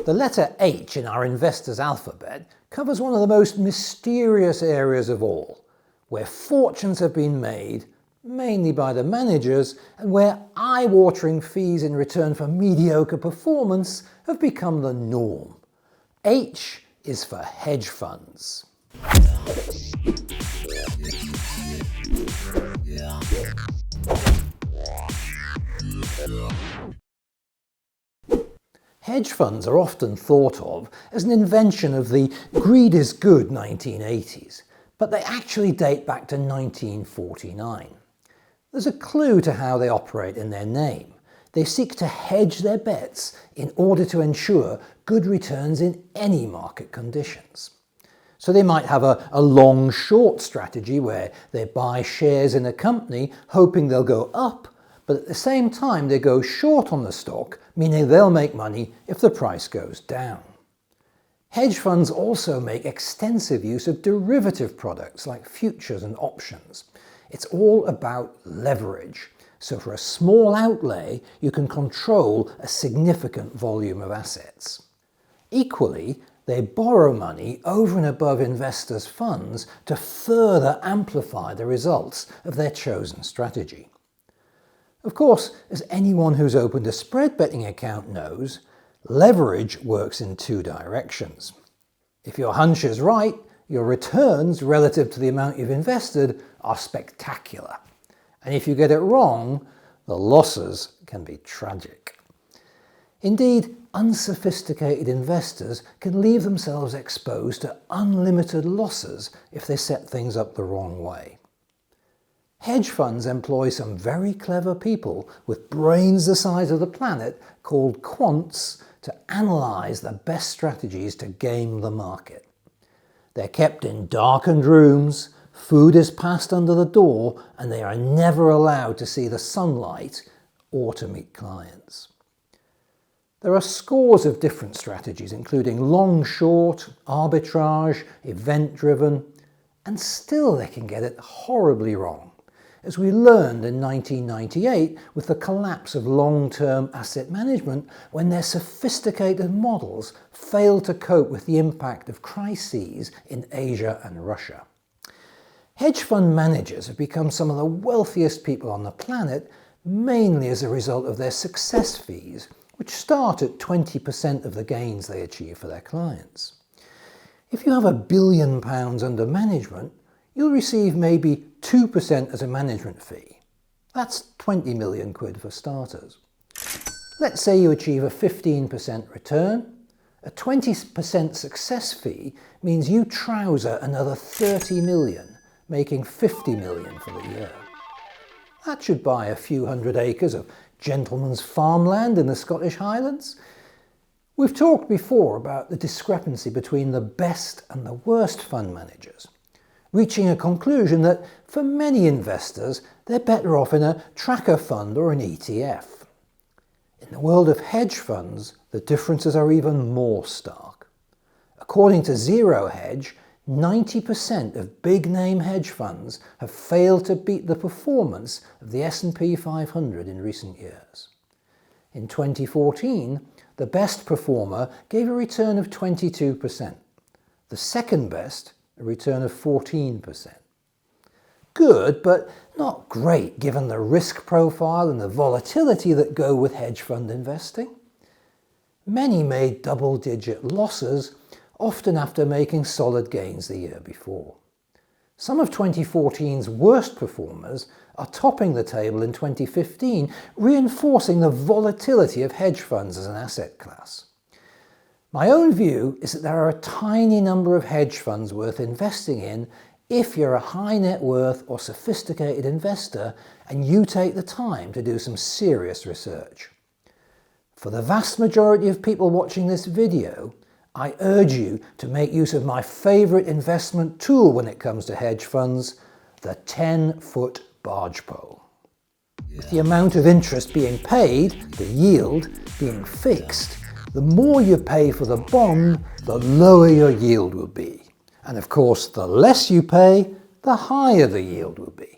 The letter H in our investor's alphabet covers one of the most mysterious areas of all, where fortunes have been made, mainly by the managers, and where eye-watering fees in return for mediocre performance have become the norm. H is for hedge funds. Hedge funds are often thought of as an invention of the greed is good 1980s, but they actually date back to 1949. There's a clue to how they operate in their name. They seek to hedge their bets in order to ensure good returns in any market conditions. So they might have a long-short strategy where they buy shares in a company hoping they'll go up, but at the same time they go short on the stock, meaning they'll make money if the price goes down. Hedge funds also make extensive use of derivative products like futures and options. It's all about leverage. So for a small outlay, you can control a significant volume of assets. Equally, they borrow money over and above investors' funds to further amplify the results of their chosen strategy. Of course, as anyone who's opened a spread betting account knows, leverage works in two directions. If your hunch is right, your returns relative to the amount you've invested are spectacular. And if you get it wrong, the losses can be tragic. Indeed, unsophisticated investors can leave themselves exposed to unlimited losses if they set things up the wrong way. Hedge funds employ some very clever people with brains the size of the planet called quants to analyze the best strategies to game the market. They're kept in darkened rooms, food is passed under the door, and they are never allowed to see the sunlight or to meet clients. There are scores of different strategies, including long-short, arbitrage, event-driven, and still they can get it horribly wrong, as we learned in 1998 with the collapse of long-term asset management when their sophisticated models failed to cope with the impact of crises in Asia and Russia. Hedge fund managers have become some of the wealthiest people on the planet, mainly as a result of their success fees, which start at 20% of the gains they achieve for their clients. If you have £1 billion under management, you'll receive maybe 2% as a management fee. That's 20 million quid for starters. Let's say you achieve a 15% return. A 20% success fee means you trouser another 30 million, making 50 million for the year. That should buy a few hundred acres of gentleman's farmland in the Scottish Highlands. We've talked before about the discrepancy between the best and the worst fund managers, reaching a conclusion that for many investors, they're better off in a tracker fund or an ETF. In the world of hedge funds, the differences are even more stark. According to Zero Hedge, 90% of big-name hedge funds have failed to beat the performance of the S&P 500 in recent years. In 2014, the best performer gave a return of 22%. The second best, a return of 14%. Good, but not great given the risk profile and the volatility that go with hedge fund investing. Many made double-digit losses, often after making solid gains the year before. Some of 2014's worst performers are topping the table in 2015, reinforcing the volatility of hedge funds as an asset class. My own view is that there are a tiny number of hedge funds worth investing in if you're a high net worth or sophisticated investor and you take the time to do some serious research. For the vast majority of people watching this video, I urge you to make use of my favourite investment tool when it comes to hedge funds, the 10-foot barge pole. With the amount of interest being paid, the yield, being fixed, the more you pay for the bond, the lower your yield will be. And of course, the less you pay, the higher the yield will be.